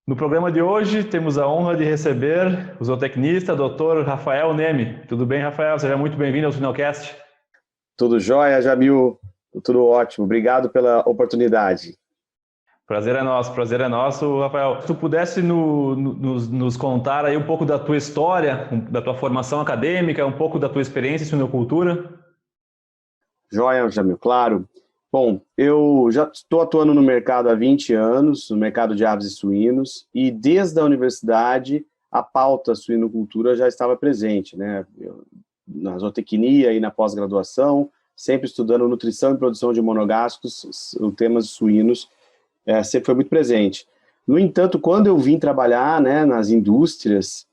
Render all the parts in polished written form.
No programa de hoje, temos a honra de receber o zootecnista Dr. Rafael Neme. Tudo bem, Rafael? Seja muito bem-vindo ao Sinalcast. Tudo jóia, Jamil? Tudo ótimo. Obrigado pela oportunidade. Prazer é nosso, Rafael. Se tu pudesse nos contar aí um pouco da tua história, da tua formação acadêmica, um pouco da tua experiência em suinocultura. Jóia, Jamil, claro. Bom, eu já estou atuando no mercado há 20 anos, no mercado de aves e suínos, e desde a universidade a pauta suinocultura já estava presente, né? Na zootecnia e na pós-graduação, sempre estudando nutrição e produção de monogástricos, o temas suínos sempre foi muito presente. No entanto, quando eu vim trabalhar, né, nas indústrias,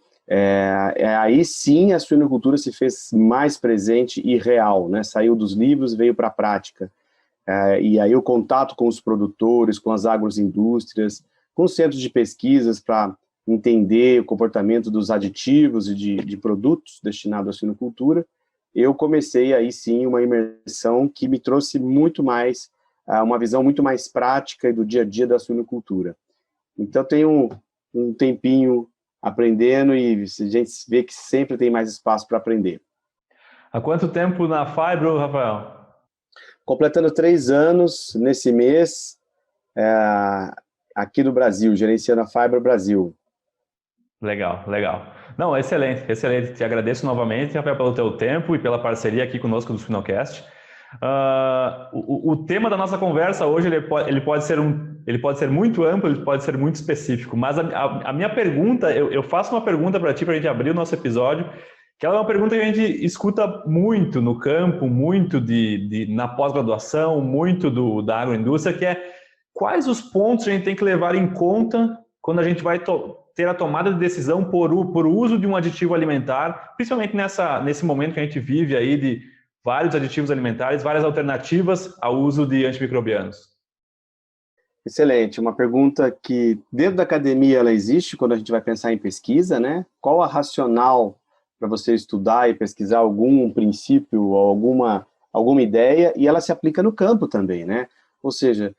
aí sim a suinocultura se fez mais presente e real, né? Saiu dos livros, veio para a prática. E aí o contato com os produtores, com as agroindústrias, com os centros de pesquisas para entender o comportamento dos aditivos e de produtos destinados à suinocultura, eu comecei aí sim uma imersão que me trouxe muito mais, uma visão muito mais prática e do dia a dia da suinocultura. Então tenho um tempinho aprendendo e a gente vê que sempre tem mais espaço para aprender. Há quanto tempo na Fibro, Rafael? Completando 3 anos nesse mês, aqui no Brasil, gerenciando a Fibro Brasil. Legal, legal. Não, excelente, excelente. Te agradeço novamente, Rafael, pelo teu tempo e pela parceria aqui conosco do Suinocast. O tema da nossa conversa hoje ele pode ser muito amplo, ele pode ser muito específico, mas a minha pergunta, eu faço uma pergunta para ti, para a gente abrir o nosso episódio, que ela é uma pergunta que a gente escuta muito no campo, muito na pós-graduação, muito da agroindústria, que é quais os pontos a gente tem que levar em conta quando a gente vai ter a tomada de decisão por uso de um aditivo alimentar, principalmente nesse momento que a gente vive aí de vários aditivos alimentares, várias alternativas ao uso de antimicrobianos. Excelente, uma pergunta que dentro da academia ela existe quando a gente vai pensar em pesquisa, né? Qual a racional para você estudar e pesquisar algum princípio ou alguma ideia, e ela se aplica no campo também, né? Ou seja,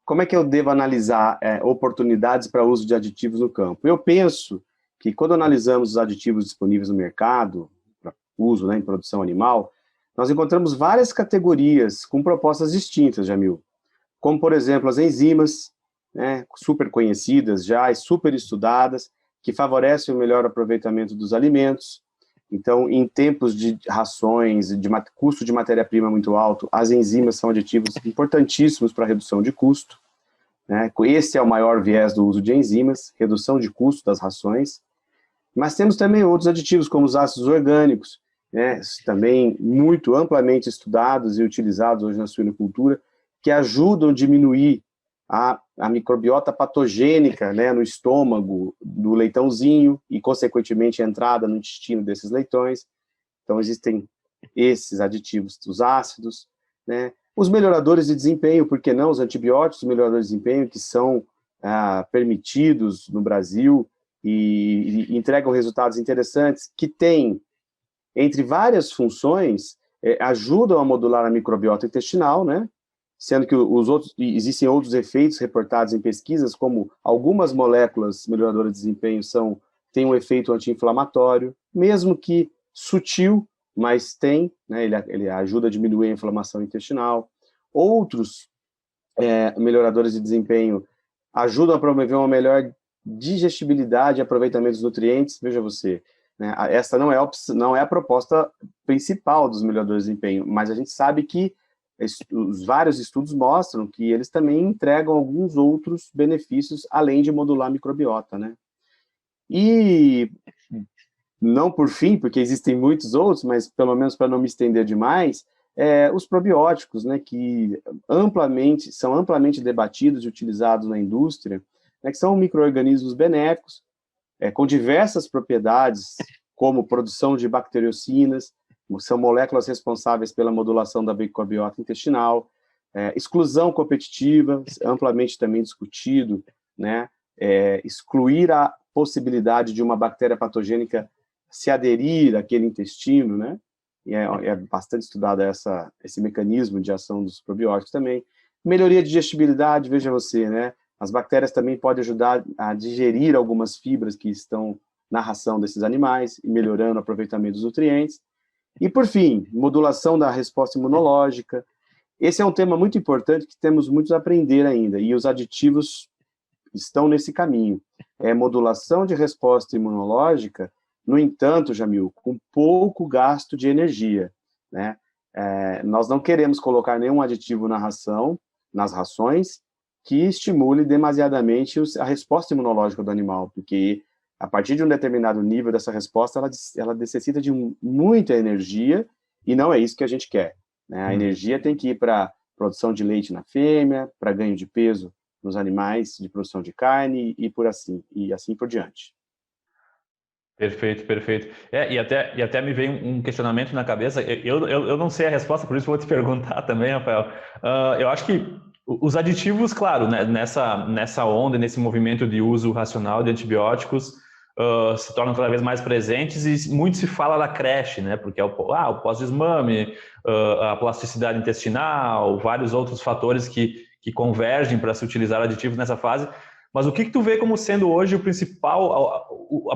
como é que eu devo analisar oportunidades para uso de aditivos no campo? Eu penso que quando analisamos os aditivos disponíveis no mercado, para uso, né, em produção animal, nós encontramos várias categorias com propostas distintas, Jamil. Como, por exemplo, as enzimas, né, super conhecidas já e super estudadas, que favorecem o melhor aproveitamento dos alimentos. Então, em tempos de rações, de custo de matéria-prima muito alto, as enzimas são aditivos importantíssimos para a redução de custo, né? Esse é o maior viés do uso de enzimas, redução de custo das rações. Mas temos também outros aditivos, como os ácidos orgânicos, né, também muito amplamente estudados e utilizados hoje na suinocultura, que ajudam a diminuir a microbiota patogênica, né, no estômago do leitãozinho e, consequentemente, a entrada no intestino desses leitões. Então, existem esses aditivos, os ácidos, né, os melhoradores de desempenho, por que não? Os antibióticos, os melhoradores de desempenho, que são permitidos no Brasil e entregam resultados interessantes, que têm, entre várias funções, ajudam a modular a microbiota intestinal, né? Sendo que existem outros efeitos reportados em pesquisas, como algumas moléculas melhoradoras de desempenho têm um efeito anti-inflamatório, mesmo que sutil, mas tem, né? Ele ajuda a diminuir a inflamação intestinal. Outros melhoradores de desempenho ajudam a promover uma melhor digestibilidade e aproveitamento dos nutrientes. Veja você, né? Essa não é a proposta principal dos melhoradores de desempenho, mas a gente sabe que os vários estudos mostram que eles também entregam alguns outros benefícios, além de modular a microbiota, né? E, não por fim, porque existem muitos outros, mas pelo menos para não me estender demais, os probióticos, né, que são amplamente debatidos e utilizados na indústria, né, que são micro-organismos benéficos, com diversas propriedades, como produção de bacteriocinas, são moléculas responsáveis pela modulação da microbiota intestinal, exclusão competitiva, amplamente também discutido, né, excluir a possibilidade de uma bactéria patogênica se aderir àquele intestino, né, e é bastante estudado esse mecanismo de ação dos probióticos também. Melhoria de digestibilidade, veja você, né, As bactérias também podem ajudar a digerir algumas fibras que estão na ração desses animais, e melhorando o aproveitamento dos nutrientes. E, por fim, modulação da resposta imunológica. Esse é um tema muito importante que temos muito a aprender ainda, e os aditivos estão nesse caminho. É modulação de resposta imunológica, no entanto, Jamil, com pouco gasto de energia, né? Nós não queremos colocar nenhum aditivo na ração, nas rações, que estimule demasiadamente a resposta imunológica do animal, porque a partir de um determinado nível dessa resposta, ela necessita de muita energia, e não é isso que a gente quer, né? A energia tem que ir para produção de leite na fêmea, para ganho de peso nos animais de produção de carne, e assim por diante. Perfeito, perfeito. E até me veio um questionamento na cabeça. Eu não sei a resposta, por isso vou te perguntar também, Rafael. Eu acho que os aditivos, claro, né, nessa onda, nesse movimento de uso racional de antibióticos, se tornam cada vez mais presentes, e muito se fala da creche, né? Porque é o pós-desmame, a plasticidade intestinal, vários outros fatores que convergem para se utilizar aditivos nessa fase. Mas o que tu vê como sendo hoje a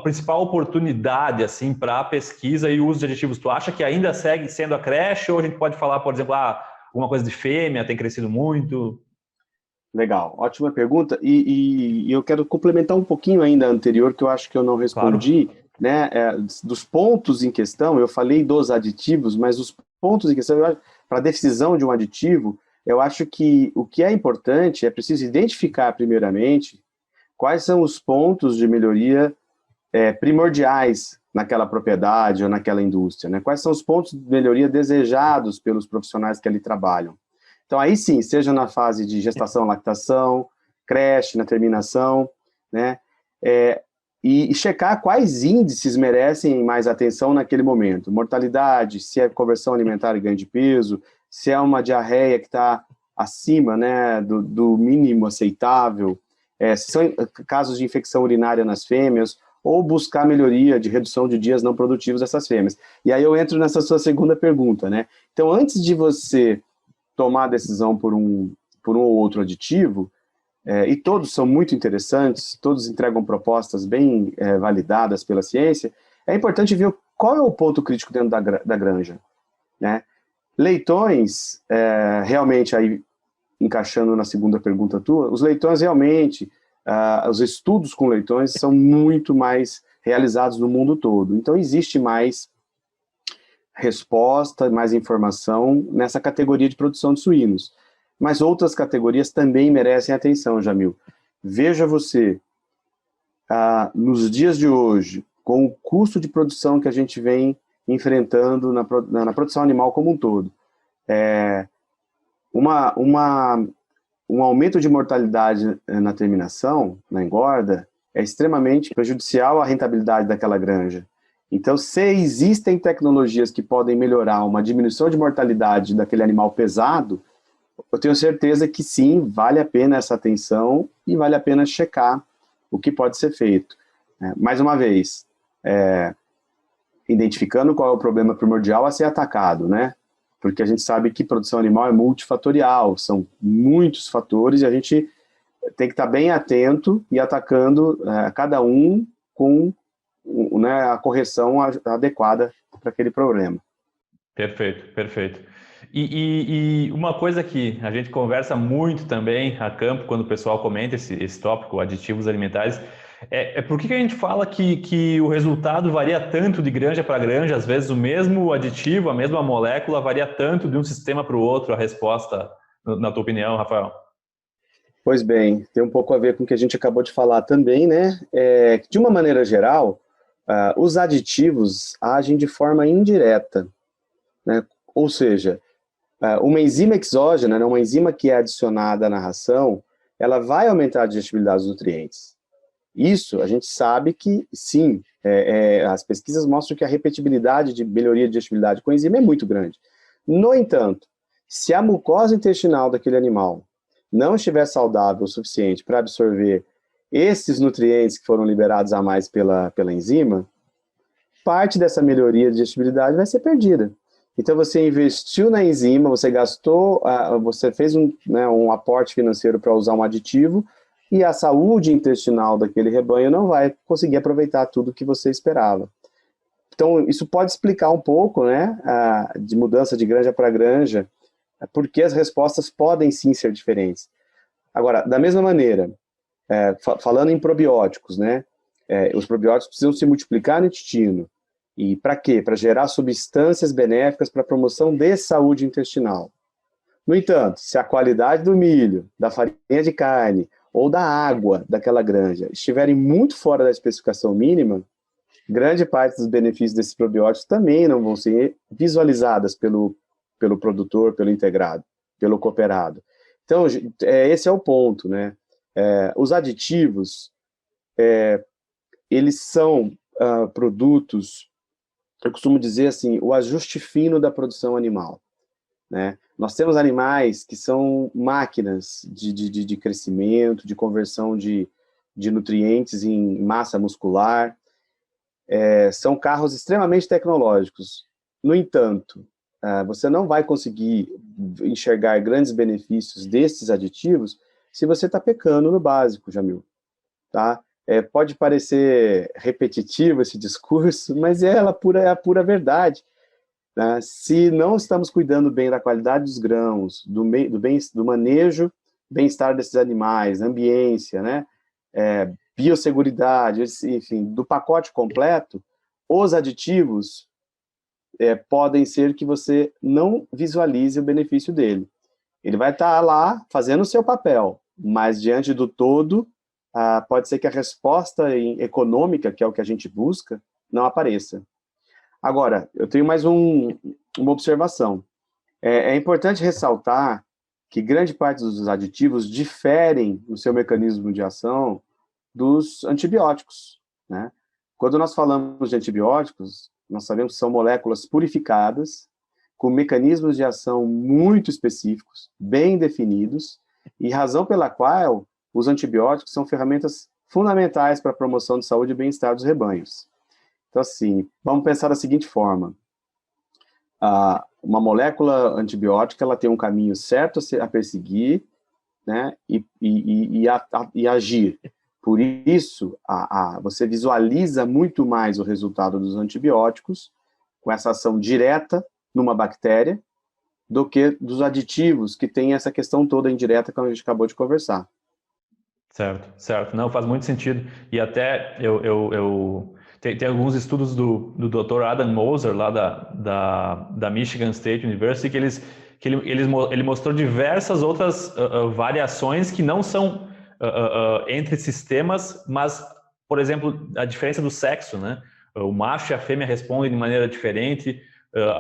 principal oportunidade assim, para a pesquisa e o uso de aditivos? Tu acha que ainda segue sendo a creche, ou a gente pode falar, por exemplo, alguma coisa de fêmea tem crescido muito? Legal, ótima pergunta, e eu quero complementar um pouquinho ainda a anterior, que eu acho que eu não respondi, claro. Né, dos pontos em questão. Eu falei dos aditivos, mas os pontos em questão, para a decisão de um aditivo, eu acho que o que é importante é preciso identificar primeiramente quais são os pontos de melhoria primordiais naquela propriedade ou naquela indústria, né? Quais são os pontos de melhoria desejados pelos profissionais que ali trabalham. Então, aí sim, seja na fase de gestação, lactação, creche, na terminação, né? E checar quais índices merecem mais atenção naquele momento. Mortalidade, se é conversão alimentar e ganho de peso, se é uma diarreia que está acima, né, do mínimo aceitável, se são casos de infecção urinária nas fêmeas, ou buscar melhoria de redução de dias não produtivos dessas fêmeas. E aí eu entro nessa sua segunda pergunta, né? Então, antes de você tomar a decisão por um ou outro aditivo, e todos são muito interessantes, todos entregam propostas bem validadas pela ciência, é importante ver qual é o ponto crítico dentro da granja, né? Leitões, realmente, aí encaixando na segunda pergunta tua, os leitões realmente, os estudos com leitões são muito mais realizados no mundo todo. Então, existe mais resposta, mais informação nessa categoria de produção de suínos. Mas outras categorias também merecem atenção, Jamil. Veja você, nos dias de hoje, com o custo de produção que a gente vem enfrentando na produção animal como um todo, um aumento de mortalidade na terminação, na engorda, é extremamente prejudicial à rentabilidade daquela granja. Então, se existem tecnologias que podem melhorar uma diminuição de mortalidade daquele animal pesado, eu tenho certeza que sim, vale a pena essa atenção e vale a pena checar o que pode ser feito. Mais uma vez, identificando qual é o problema primordial a ser atacado, né? Porque a gente sabe que produção animal é multifatorial, são muitos fatores, e a gente tem que estar bem atento e atacando cada um com a correção adequada para aquele problema. Perfeito, perfeito. E uma coisa que a gente conversa muito também a campo, quando o pessoal comenta esse tópico, aditivos alimentares, por que a gente fala que o resultado varia tanto de granja para granja? Às vezes o mesmo aditivo, a mesma molécula varia tanto de um sistema para o outro, a resposta, na tua opinião, Rafael? Pois bem, tem um pouco a ver com o que a gente acabou de falar também, né? De uma maneira geral, os aditivos agem de forma indireta, né? Ou seja, uma enzima exógena, né, uma enzima que é adicionada na ração, ela vai aumentar a digestibilidade dos nutrientes. Isso, a gente sabe que, sim, as pesquisas mostram que a repetibilidade de melhoria de digestibilidade com enzima é muito grande. No entanto, se a mucosa intestinal daquele animal não estiver saudável o suficiente para absorver esses nutrientes que foram liberados a mais pela enzima, parte dessa melhoria de digestibilidade vai ser perdida. Então, você investiu na enzima, você gastou, você fez um aporte financeiro para usar um aditivo, e a saúde intestinal daquele rebanho não vai conseguir aproveitar tudo que você esperava. Então, isso pode explicar um pouco, né, de mudança de granja para granja, porque as respostas podem sim ser diferentes. Agora, da mesma maneira, falando em probióticos, né, os probióticos precisam se multiplicar no intestino. E para quê? Para gerar substâncias benéficas para a promoção de saúde intestinal. No entanto, se a qualidade do milho, da farinha de carne ou da água daquela granja estiverem muito fora da especificação mínima, grande parte dos benefícios desses probióticos também não vão ser visualizadas pelo produtor, pelo integrado, pelo cooperado. Então, esse é o ponto, né? Os aditivos, eles são produtos, eu costumo dizer assim, o ajuste fino da produção animal, né? Nós temos animais que são máquinas de crescimento, de conversão de nutrientes em massa muscular, são carros extremamente tecnológicos. No entanto, você não vai conseguir enxergar grandes benefícios desses aditivos se você está pecando no básico, Jamil. Tá? Pode parecer repetitivo esse discurso, mas é a pura verdade. Né? Se não estamos cuidando bem da qualidade dos grãos, do manejo, bem-estar desses animais, ambiência, né? Biosseguridade, enfim, do pacote completo, os aditivos podem ser que você não visualize o benefício dele. Ele vai estar lá fazendo o seu papel, mas diante do todo, pode ser que a resposta econômica, que é o que a gente busca, não apareça. Agora, eu tenho mais uma observação. É importante ressaltar que grande parte dos aditivos diferem no seu mecanismo de ação dos antibióticos, né? Quando nós falamos de antibióticos, nós sabemos que são moléculas purificadas, com mecanismos de ação muito específicos, bem definidos, e razão pela qual os antibióticos são ferramentas fundamentais para a promoção de saúde e bem-estar dos rebanhos. Então, assim, vamos pensar da seguinte forma. Uma molécula antibiótica, ela tem um caminho certo a perseguir, né, e agir. Por isso, você visualiza muito mais o resultado dos antibióticos com essa ação direta numa bactéria do que dos aditivos que tem essa questão toda indireta que a gente acabou de conversar. Certo, certo. Não, faz muito sentido. E até tem alguns estudos do Dr. Adam Moser, lá da Michigan State University, que ele mostrou diversas outras variações que não são entre sistemas, mas, por exemplo, a diferença do sexo, né? O macho e a fêmea respondem de maneira diferente,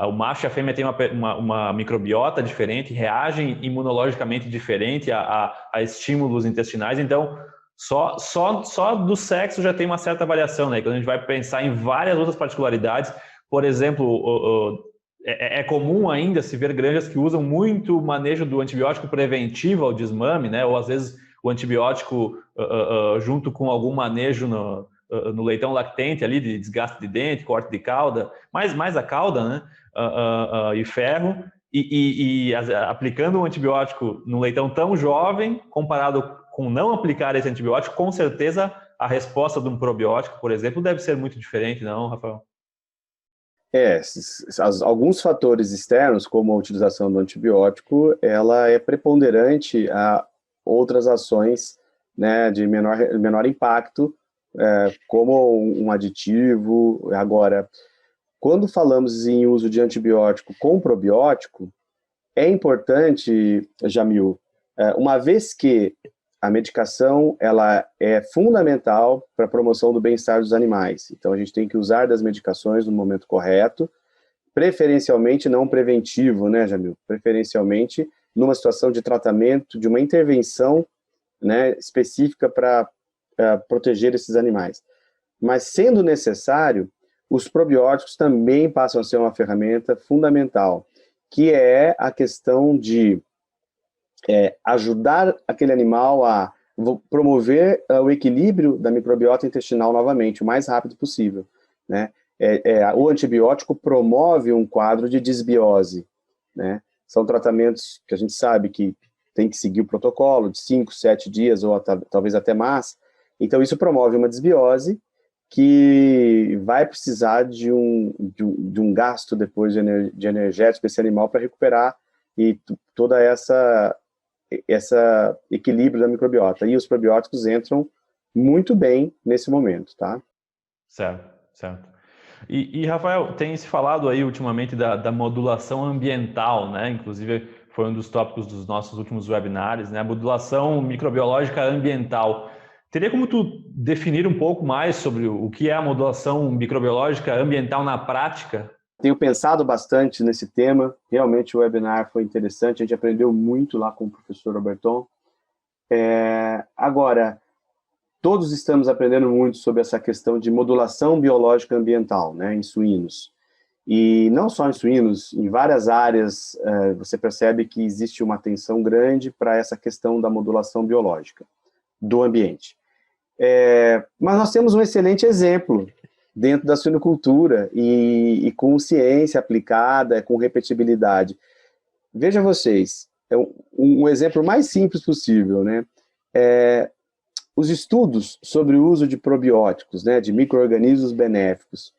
o macho e a fêmea têm uma microbiota diferente, reagem imunologicamente diferente a estímulos intestinais, então só do sexo já tem uma certa variação, né? Quando a gente vai pensar em várias outras particularidades, por exemplo, é comum ainda se ver granjas que usam muito o manejo do antibiótico preventivo ao desmame, né? Ou às vezes o antibiótico junto com algum manejo no leitão lactente ali, de desgaste de dente, corte de cauda, mais a cauda, né? E ferro, aplicando um antibiótico no leitão tão jovem, comparado com não aplicar esse antibiótico, com certeza a resposta de um probiótico, por exemplo, deve ser muito diferente, não, Rafael? Alguns fatores externos, como a utilização do antibiótico, ela é preponderante a outras ações, né, de menor impacto, como um aditivo. Agora, quando falamos em uso de antibiótico com probiótico, é importante, Jamil, uma vez que a medicação ela é fundamental para a promoção do bem-estar dos animais. Então, a gente tem que usar das medicações no momento correto, preferencialmente não preventivo, né, Jamil? Preferencialmente numa situação de tratamento, de uma intervenção, né, específica para proteger esses animais. Mas, sendo necessário, os probióticos também passam a ser uma ferramenta fundamental, que é a questão de ajudar aquele animal a promover o equilíbrio da microbiota intestinal novamente, o mais rápido possível, né? O antibiótico promove um quadro de disbiose, né? São tratamentos que a gente sabe que tem que seguir o protocolo de 5, 7 dias, ou talvez até mais. Então, isso promove uma desbiose que vai precisar de um gasto depois de energético desse animal para recuperar e toda essa equilíbrio da microbiota. E os probióticos entram muito bem nesse momento, tá? Certo, certo. E Rafael, tem se falado aí ultimamente da modulação ambiental, né? Inclusive foi um dos tópicos dos nossos últimos webinários, né? A modulação microbiológica ambiental. Teria como tu definir um pouco mais sobre o que é a modulação microbiológica ambiental na prática? Tenho pensado bastante nesse tema, realmente o webinar foi interessante, a gente aprendeu muito lá com o professor Roberton. Agora, todos estamos aprendendo muito sobre essa questão de modulação biológica ambiental, né, em suínos. E não só em suínos, em várias áreas você percebe que existe uma atenção grande para essa questão da modulação biológica do ambiente. Mas nós temos um excelente exemplo dentro da suinocultura e com ciência aplicada, com repetibilidade. Veja vocês, um exemplo mais simples possível, né? Os estudos sobre o uso de probióticos, né, de micro-organismos benéficos,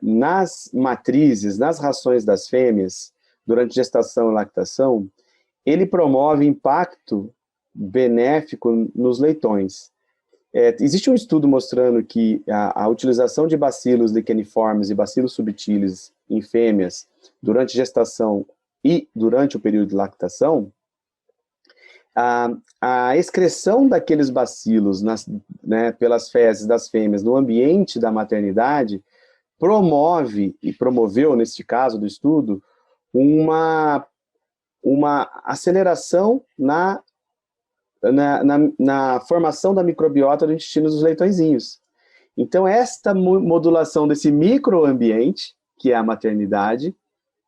nas matrizes, nas rações das fêmeas, durante gestação e lactação, ele promove impacto benéfico nos leitões. Existe um estudo mostrando que a utilização de bacilos licheniformes e bacilos subtilis em fêmeas durante gestação e durante o período de lactação, a excreção daqueles bacilos né, pelas fezes das fêmeas no ambiente da maternidade promoveu, neste caso do estudo, uma aceleração na formação da microbiota do intestino dos leitõezinhos. Então, esta modulação desse microambiente, que é a maternidade,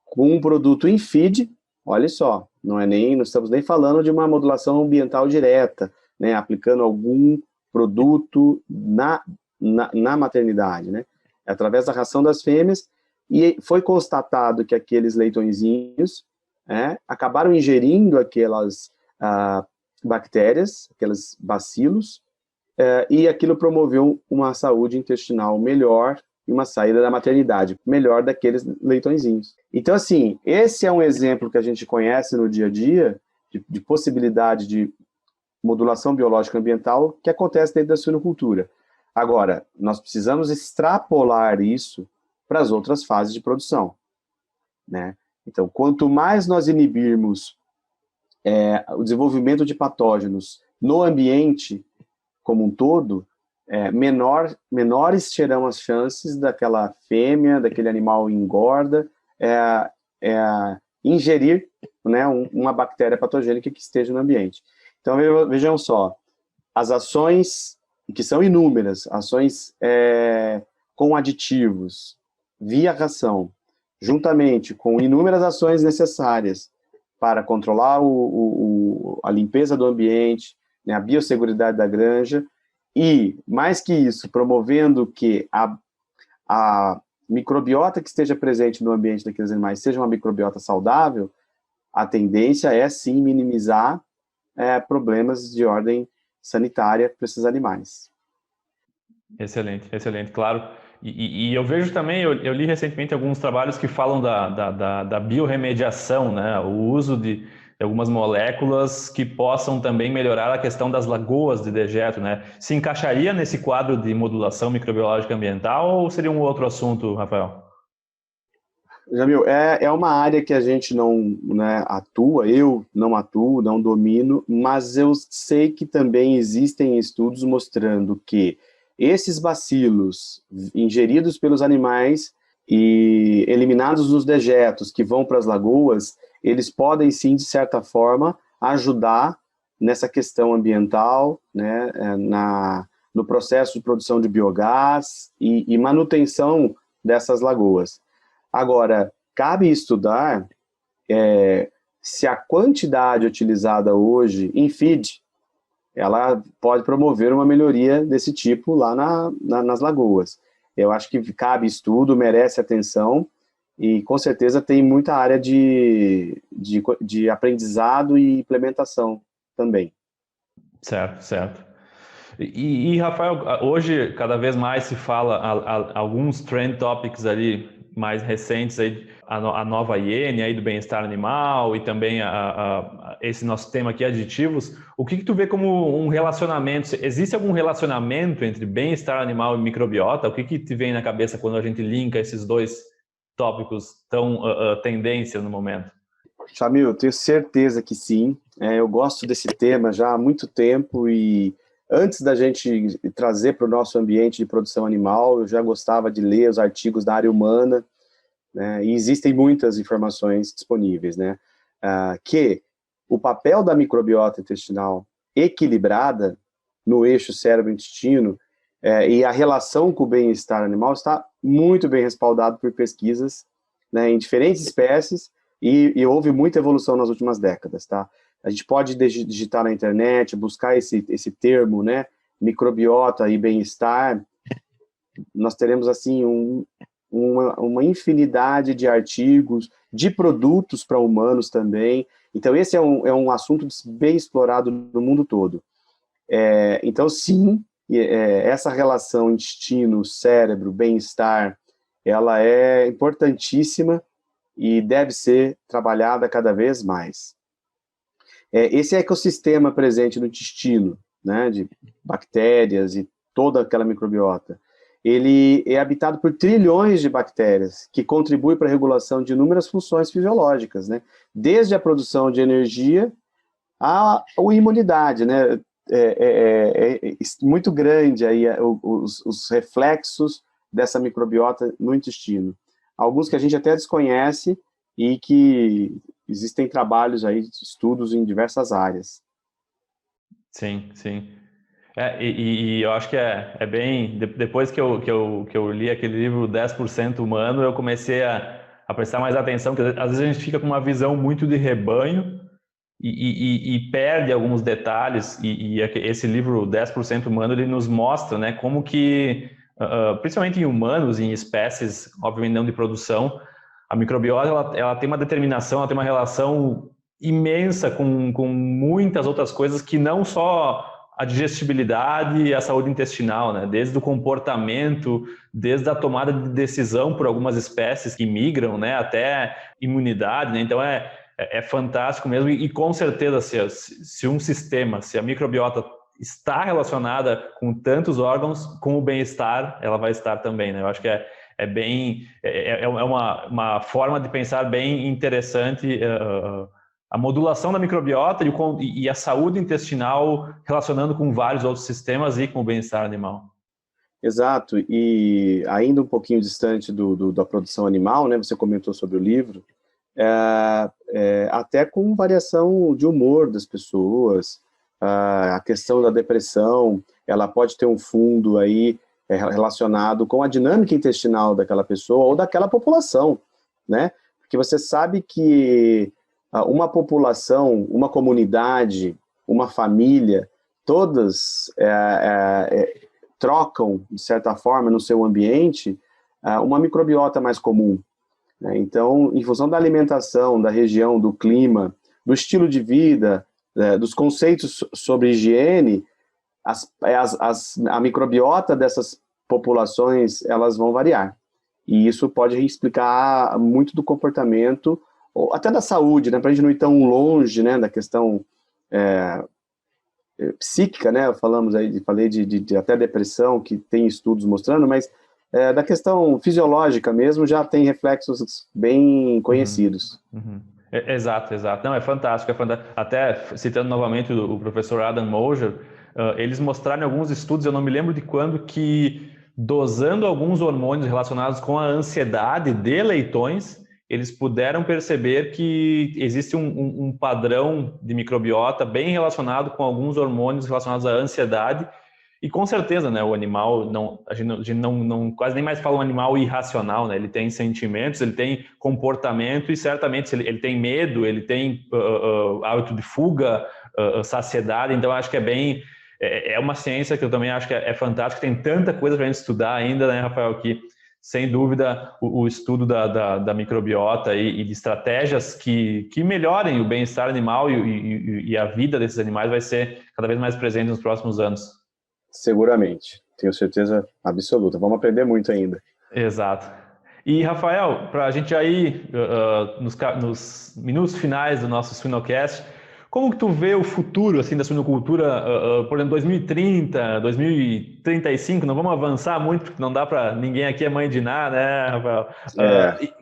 com um produto in feed, olha só, não estamos nem falando de uma modulação ambiental direta, né, aplicando algum produto na maternidade, né, através da ração das fêmeas, e foi constatado que aqueles leitõezinhos acabaram ingerindo aquelas bactérias, aqueles bacilos, e aquilo promoveu uma saúde intestinal melhor e uma saída da maternidade melhor daqueles leitõezinhos. Então, assim, esse é um exemplo que a gente conhece no dia a dia de possibilidade de modulação biológica ambiental que acontece dentro da suinocultura. Agora, nós precisamos extrapolar isso para as outras fases de produção, né? Então, quanto mais nós inibirmos o desenvolvimento de patógenos no ambiente como um todo, menores serão as chances daquela fêmea, daquele animal engorda, ingerir, né, uma bactéria patogênica que esteja no ambiente. Então, vejam só, as ações, que são inúmeras, ações com aditivos, via ração, juntamente com inúmeras ações necessárias para controlar a limpeza do ambiente, né, a biosseguridade da granja, e, mais que isso, promovendo que a microbiota que esteja presente no ambiente daqueles animais seja uma microbiota saudável, a tendência é, sim, minimizar problemas de ordem sanitária para esses animais. Excelente, excelente, claro. E eu vejo também, eu li recentemente alguns trabalhos que falam da biorremediação, né? O uso de algumas moléculas que possam também melhorar a questão das lagoas de dejeto, né? Se encaixaria nesse quadro de modulação microbiológica ambiental ou seria um outro assunto, Rafael? Jamil, é uma área que a gente não, né, atua, eu não atuo, não domino, mas eu sei que também existem estudos mostrando que esses bacilos ingeridos pelos animais e eliminados nos dejetos que vão para as lagoas, eles podem sim, de certa forma, ajudar nessa questão ambiental, né, no processo de produção de biogás e manutenção dessas lagoas. Agora, cabe estudar se a quantidade utilizada hoje em feed, ela pode promover uma melhoria desse tipo lá nas lagoas. Eu acho que cabe estudo, merece atenção, e com certeza tem muita área de aprendizado e implementação também. Certo, certo. Rafael, hoje cada vez mais se fala alguns trend topics ali mais recentes, aí, a nova higiene aí do bem-estar animal e também esse nosso tema aqui, aditivos. O que tu vê como um relacionamento? Existe algum relacionamento entre bem-estar animal e microbiota? O que te vem na cabeça quando a gente linka esses dois tópicos tão tendência no momento? Chamil, eu tenho certeza que sim. Eu gosto desse tema já há muito tempo e antes da gente trazer para o nosso ambiente de produção animal, eu já gostava de ler os artigos da área humana, né, e existem muitas informações disponíveis, né, que o papel da microbiota intestinal equilibrada no eixo cérebro-intestino e a relação com o bem-estar animal está muito bem respaldado por pesquisas, né, em diferentes espécies e houve muita evolução nas últimas décadas, tá? A gente pode digitar na internet, buscar esse termo, né, microbiota e bem-estar. Nós teremos, assim, uma infinidade de artigos, de produtos para humanos também. Então, esse é um assunto bem explorado no mundo todo. Então, sim, essa relação intestino, cérebro, bem-estar, ela é importantíssima e deve ser trabalhada cada vez mais. Esse ecossistema presente no intestino, né, de bactérias e toda aquela microbiota, ele é habitado por trilhões de bactérias que contribuem para a regulação de inúmeras funções fisiológicas, né, desde a produção de energia à imunidade, né, muito grande aí os reflexos dessa microbiota no intestino. Alguns que a gente até desconhece e que existem trabalhos aí, estudos em diversas áreas. Sim, sim. E eu acho que é bem... Depois que eu li aquele livro 10% Humano, eu comecei a prestar mais atenção, porque às vezes a gente fica com uma visão muito de rebanho e perde alguns detalhes, e esse livro 10% Humano, ele nos mostra, né, como que, principalmente em humanos, em espécies, obviamente não de produção, a microbiota ela tem uma determinação, ela tem uma relação imensa com muitas outras coisas que não só a digestibilidade e a saúde intestinal, né? Desde o comportamento, desde a tomada de decisão por algumas espécies que migram, né? Até imunidade, né? Então é fantástico mesmo e com certeza se um sistema, se a microbiota está relacionada com tantos órgãos, com o bem-estar, ela vai estar também, né? Eu acho que é uma forma de pensar bem interessante, a modulação da microbiota e a saúde intestinal relacionando com vários outros sistemas e com o bem-estar animal. Exato, e ainda um pouquinho distante da produção animal, né, você comentou sobre o livro, até com variação de humor das pessoas, a questão da depressão, ela pode ter um fundo aí relacionado com a dinâmica intestinal daquela pessoa ou daquela população, né? Porque você sabe que uma população, uma comunidade, uma família, todas trocam, de certa forma, no seu ambiente, uma microbiota mais comum, né? Então, em função da alimentação, da região, do clima, do estilo de vida, dos conceitos sobre higiene, a microbiota dessas populações, elas vão variar. E isso pode explicar muito do comportamento, ou até da saúde, né? Para a gente não ir tão longe, né, da questão psíquica, né? Falei de até depressão, que tem estudos mostrando, mas da questão fisiológica mesmo, já tem reflexos bem conhecidos. Uhum. Exato. Não, é fantástico, Até citando novamente o professor Adam Moser, eles mostraram em alguns estudos, eu não me lembro de quando, que dosando alguns hormônios relacionados com a ansiedade de leitões, eles puderam perceber que existe um padrão de microbiota bem relacionado com alguns hormônios relacionados à ansiedade. E com certeza, né, o animal, a gente não quase nem mais fala um animal irracional, né? Ele tem sentimentos, ele tem comportamento e certamente ele tem medo, ele tem hábito de fuga, saciedade. Então acho que é uma ciência que eu também acho que é fantástica. Tem tanta coisa para a gente estudar ainda, né, Rafael, que sem dúvida, o estudo da microbiota e de estratégias que melhorem o bem-estar animal e a vida desses animais vai ser cada vez mais presente nos próximos anos. Seguramente, tenho certeza absoluta. Vamos aprender muito ainda. Exato. E, Rafael, para a gente aí, nos minutos finais do nosso Suinocast, como que tu vê o futuro assim, da suinocultura, por exemplo, 2030, 2035, não vamos avançar muito, porque não dá para... Ninguém aqui é mãe de nada, né, Rafael?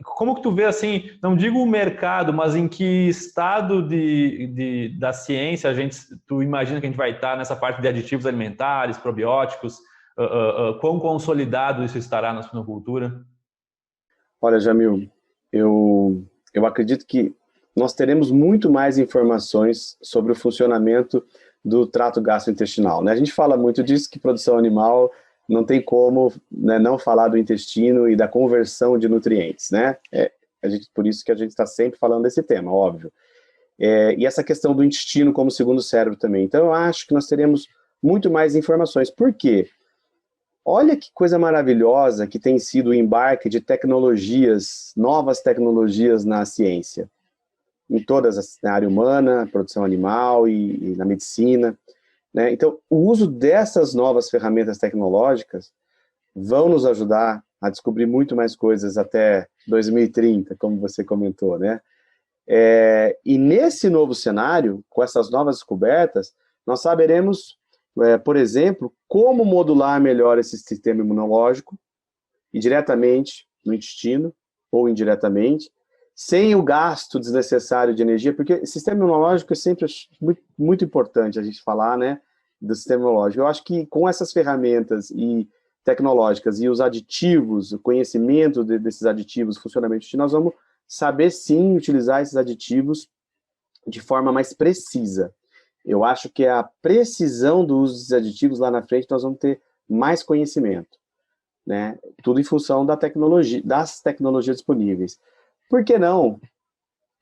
Como que tu vê, assim, não digo o mercado, mas em que estado da ciência tu imagina que a gente vai estar nessa parte de aditivos alimentares, probióticos, quão consolidado isso estará na suinocultura? Olha, Jamil, eu acredito que nós teremos muito mais informações sobre o funcionamento do trato gastrointestinal, né? A gente fala muito disso, que produção animal não tem como, né, não falar do intestino e da conversão de nutrientes, né? Por isso que a gente está sempre falando desse tema, óbvio. E essa questão do intestino como segundo cérebro também. Então, eu acho que nós teremos muito mais informações. Por quê? Olha que coisa maravilhosa que tem sido o embarque de tecnologias, novas tecnologias na ciência, em todas na área humana, produção animal e na medicina, né? Então, o uso dessas novas ferramentas tecnológicas vão nos ajudar a descobrir muito mais coisas até 2030, como você comentou, né? E nesse novo cenário, com essas novas descobertas, nós saberemos, por exemplo, como modular melhor esse sistema imunológico, e diretamente no intestino, ou indiretamente, sem o gasto desnecessário de energia, porque o sistema imunológico é sempre muito, muito importante a gente falar, né, do sistema imunológico. Eu acho que com essas ferramentas e tecnológicas e os aditivos, o conhecimento desses aditivos, funcionamento do intestino, nós vamos saber sim utilizar esses aditivos de forma mais precisa. Eu acho que a precisão do uso desses aditivos lá na frente nós vamos ter mais conhecimento, né? Tudo em função da tecnologia, das tecnologias disponíveis. Por que não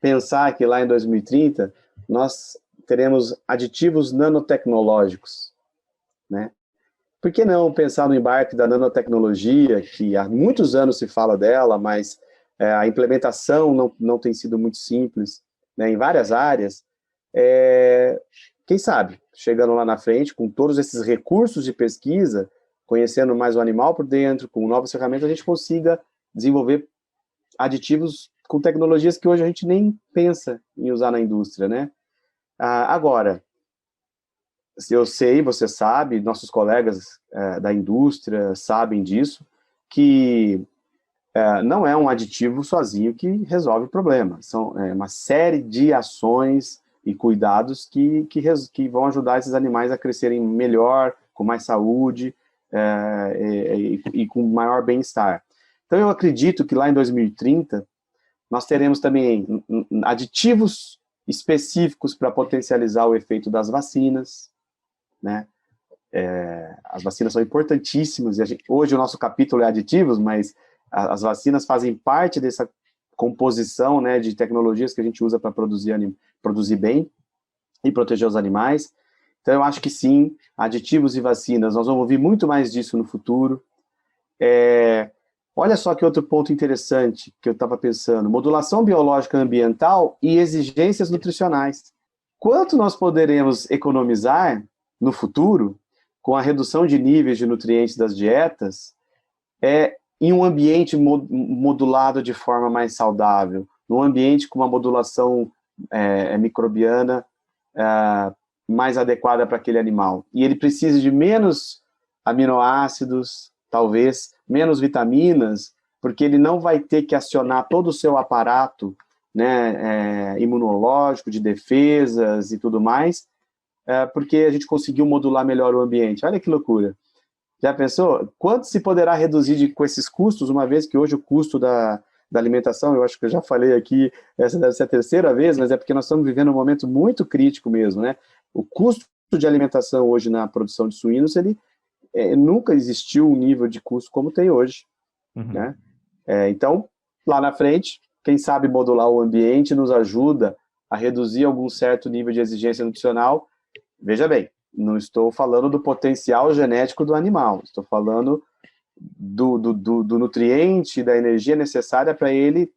pensar que lá em 2030 nós teremos aditivos nanotecnológicos, né? Por que não pensar no embarque da nanotecnologia, que há muitos anos se fala dela, mas a implementação não tem sido muito simples, né, em várias áreas. Quem sabe, chegando lá na frente, com todos esses recursos de pesquisa, conhecendo mais o animal por dentro, com novas ferramentas, a gente consiga desenvolver aditivos com tecnologias que hoje a gente nem pensa em usar na indústria, né? Agora, eu sei, você sabe, nossos colegas da indústria sabem disso, que não é um aditivo sozinho que resolve o problema. São uma série de ações e cuidados que vão ajudar esses animais a crescerem melhor, com mais saúde e com maior bem-estar. Então, eu acredito que lá em 2030, nós teremos também aditivos específicos para potencializar o efeito das vacinas, né? As vacinas são importantíssimas, e hoje o nosso capítulo é aditivos, mas as vacinas fazem parte dessa composição, né, de tecnologias que a gente usa para produzir bem e proteger os animais. Então, eu acho que sim, aditivos e vacinas, nós vamos ouvir muito mais disso no futuro. Olha só que outro ponto interessante que eu estava pensando, modulação biológica ambiental e exigências nutricionais. Quanto nós poderemos economizar no futuro com a redução de níveis de nutrientes das dietas em um ambiente modulado de forma mais saudável, num ambiente com uma modulação microbiana mais adequada para aquele animal. E ele precisa de menos aminoácidos, talvez, menos vitaminas, porque ele não vai ter que acionar todo o seu aparato, né, imunológico, de defesas e tudo mais, porque a gente conseguiu modular melhor o ambiente. Olha que loucura. Já pensou? Quanto se poderá reduzir com esses custos, uma vez que hoje o custo da alimentação, eu acho que eu já falei aqui, essa deve ser a terceira vez, mas é porque nós estamos vivendo um momento muito crítico mesmo, né? O custo de alimentação hoje na produção de suínos, ele nunca existiu um nível de custo como tem hoje, né? Então, lá na frente, quem sabe modular o ambiente nos ajuda a reduzir algum certo nível de exigência nutricional. Veja bem, não estou falando do potencial genético do animal, estou falando do nutriente, da energia necessária para ele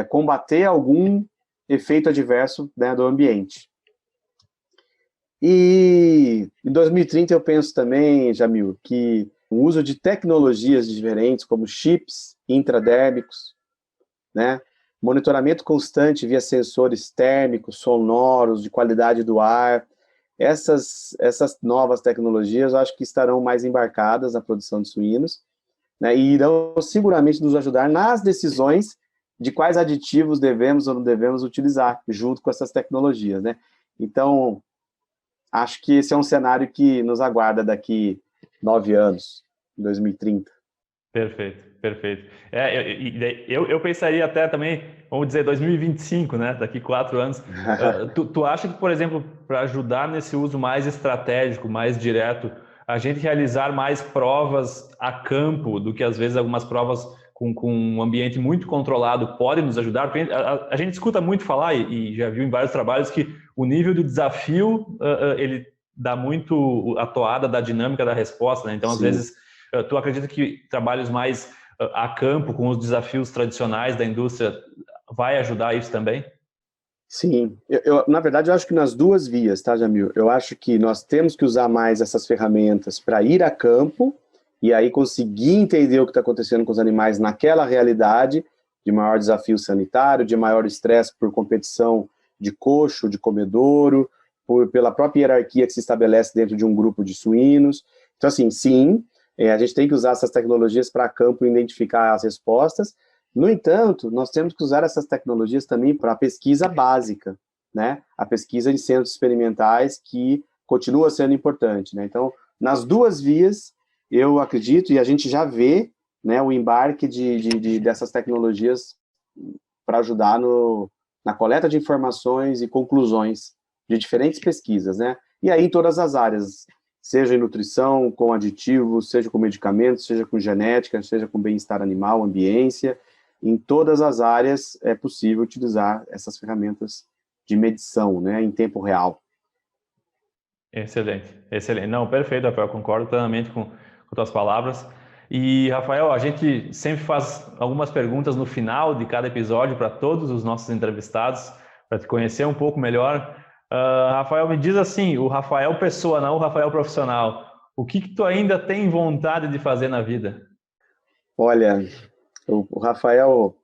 combater algum efeito adverso, né, do ambiente. E em 2030 eu penso também, Jamil, que o uso de tecnologias diferentes, como chips intradérmicos, né, monitoramento constante via sensores térmicos, sonoros, de qualidade do ar, essas novas tecnologias eu acho que estarão mais embarcadas na produção de suínos, né, e irão seguramente nos ajudar nas decisões de quais aditivos devemos ou não devemos utilizar junto com essas tecnologias, né? Então, acho que esse é um cenário que nos aguarda daqui 9 anos, em 2030. Perfeito, perfeito. Eu pensaria até também, vamos dizer, 2025, né? Daqui 4 anos. Tu acha que, por exemplo, para ajudar nesse uso mais estratégico, mais direto, a gente realizar mais provas a campo do que às vezes algumas provas com um ambiente muito controlado podem nos ajudar? Porque a gente escuta muito falar, e já viu em vários trabalhos, que o nível do desafio, ele dá muito a toada da dinâmica da resposta, né? Então, às Sim. vezes, tu acredita que trabalhos mais a campo, com os desafios tradicionais da indústria, vai ajudar isso também? Sim. Na verdade, eu acho que nas duas vias, tá, Jamil? Eu acho que nós temos que usar mais essas ferramentas para ir a campo e aí conseguir entender o que está acontecendo com os animais naquela realidade de maior desafio sanitário, de maior estresse por competição de coxo, de comedouro, pela própria hierarquia que se estabelece dentro de um grupo de suínos. Então, assim, sim, a gente tem que usar essas tecnologias para campo e identificar as respostas. No entanto, nós temos que usar essas tecnologias também para a pesquisa básica, né? A pesquisa em centros experimentais, que continua sendo importante, né? Então, nas duas vias, eu acredito, e a gente já vê, né, o embarque dessas tecnologias para ajudar na coleta de informações e conclusões de diferentes pesquisas, né? E aí em todas as áreas, seja em nutrição, com aditivos, seja com medicamentos, seja com genética, seja com bem-estar animal, ambiência, em todas as áreas é possível utilizar essas ferramentas de medição, né, em tempo real. Excelente, excelente. Não, perfeito, Rafael, concordo plenamente com tuas palavras. E, Rafael, a gente sempre faz algumas perguntas no final de cada episódio para todos os nossos entrevistados, para te conhecer um pouco melhor. Rafael, me diz assim, o Rafael pessoa, não o Rafael profissional, o que tu ainda tem vontade de fazer na vida? Olha, o Rafael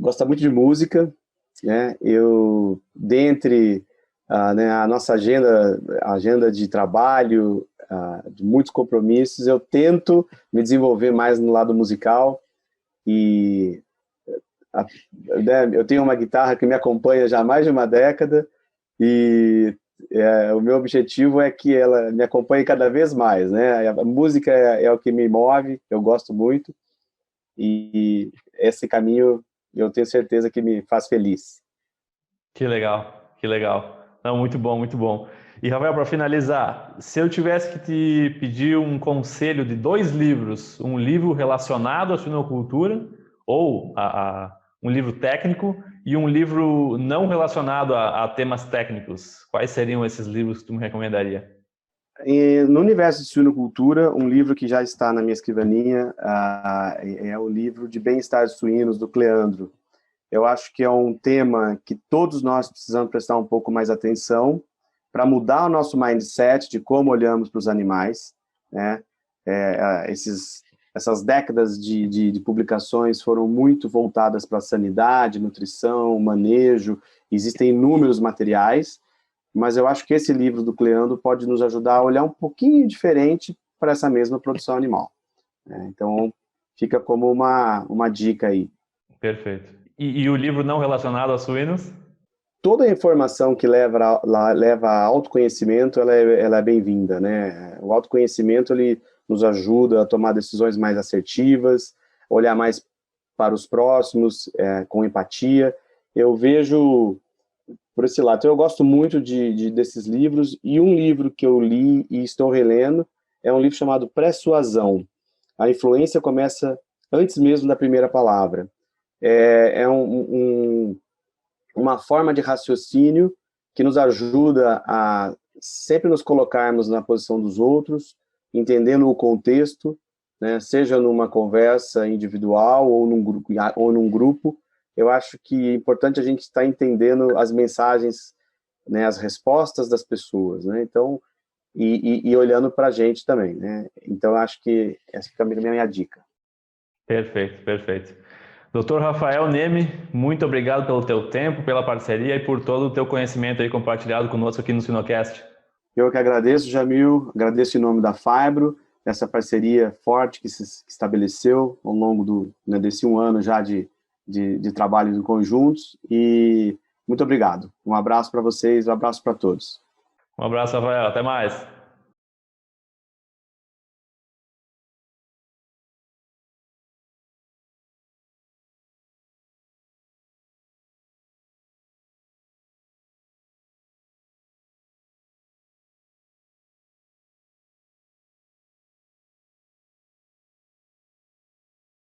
gosta muito de música, né? Dentre né, a nossa agenda de trabalho, de muitos compromissos, eu tento me desenvolver mais no lado musical e né, eu tenho uma guitarra que me acompanha já há mais de uma década e o meu objetivo é que ela me acompanhe cada vez mais, né? A música é o que me move, eu gosto muito e esse caminho eu tenho certeza que me faz feliz. Que legal, que legal. Não, muito bom, muito bom. E, Rafael, para finalizar, se eu tivesse que te pedir um conselho de 2 livros, um livro relacionado à suinocultura ou um livro técnico e um livro não relacionado a temas técnicos, quais seriam esses livros que tu me recomendaria? No universo de suinocultura, um livro que já está na minha escrivaninha é o livro de Bem-Estar de Suínos, do Cleandro. Eu acho que é um tema que todos nós precisamos prestar um pouco mais atenção para mudar o nosso mindset de como olhamos para os animais, né? Essas décadas de publicações foram muito voltadas para a sanidade, nutrição, manejo, existem inúmeros materiais, mas eu acho que esse livro do Cleandro pode nos ajudar a olhar um pouquinho diferente para essa mesma produção animal, né? Então, fica como uma dica aí. Perfeito. E o livro não relacionado a suínos? Toda a informação que leva a autoconhecimento, ela é bem-vinda, né? O autoconhecimento, ele nos ajuda a tomar decisões mais assertivas, olhar mais para os próximos, com empatia. Eu vejo por esse lado. Então, eu gosto muito desses livros, e um livro que eu li e estou relendo é um livro chamado Persuasão. A influência começa antes mesmo da primeira palavra. É uma forma de raciocínio que nos ajuda a sempre nos colocarmos na posição dos outros, entendendo o contexto né, seja numa conversa individual ou num grupo, eu acho que é importante a gente estar entendendo as mensagens, né, as respostas das pessoas, né? Então, e olhando para a gente também, né? Então, eu acho que essa fica a minha dica. Perfeito, perfeito. Doutor Rafael Neme, muito obrigado pelo teu tempo, pela parceria e por todo o teu conhecimento aí compartilhado conosco aqui no Sinocast. Eu que agradeço, Jamil, agradeço em nome da Fibro, essa parceria forte que se estabeleceu ao longo desse 1 ano já de trabalho conjuntos, e muito obrigado. Um abraço para vocês, um abraço para todos. Um abraço, Rafael. Até mais.